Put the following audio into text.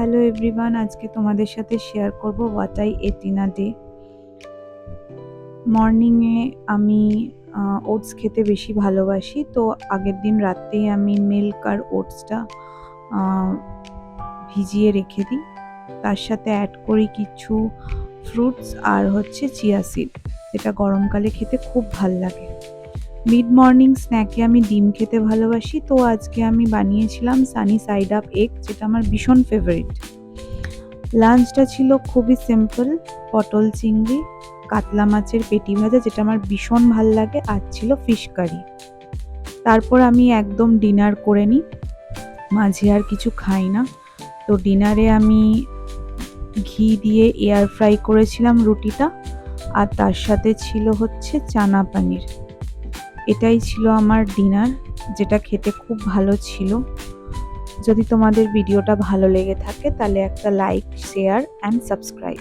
Hello everyone, আজকে তোমাদের সাথে শেয়ার করব what I ate in a day. মর্নিংয়ে আমি ওটস খেতে বেশি ভালোবাসি, তো আগের দিন রাতেই আমি মিল্ক আর ওটসটা ভিজিয়ে রেখে দিই। তার সাথে অ্যাড করি কিছু ফ্রুটস আর চিয়া সিড, যেটা গরমকালে খেতে খুব ভাল লাগে। মিড মর্নিং স্ন্যাকে আমি ডিম খেতে ভালোবাসি, তো আজকে আমি বানিয়েছিলাম সানি সাইড আপ এগ, যেটা আমার ভীষণ ফেভারিট। লাঞ্চটা ছিল খুবই সিম্পল, পটল চিংড়ি, কাতলা মাছের পেটি ভাজা, যেটা আমার ভীষণ ভাল লাগে, আর ছিল ফিশ কারি। তারপর আমি একদম ডিনার করে নিই, মাঝে আর কিছু খাই না। তো ডিনারে আমি ঘি দিয়ে এয়ার ফ্রাই করেছিলাম রুটিটা, আর তার সাথে ছিল চানা পানির। এটাই ছিল আমার ডিনার, যেটা খেতে খুব ভালো ছিল। যদি তোমাদের ভিডিওটা ভালো লেগে থাকে তাহলে একটা লাইক, শেয়ার অ্যান্ড সাবস্ক্রাইব।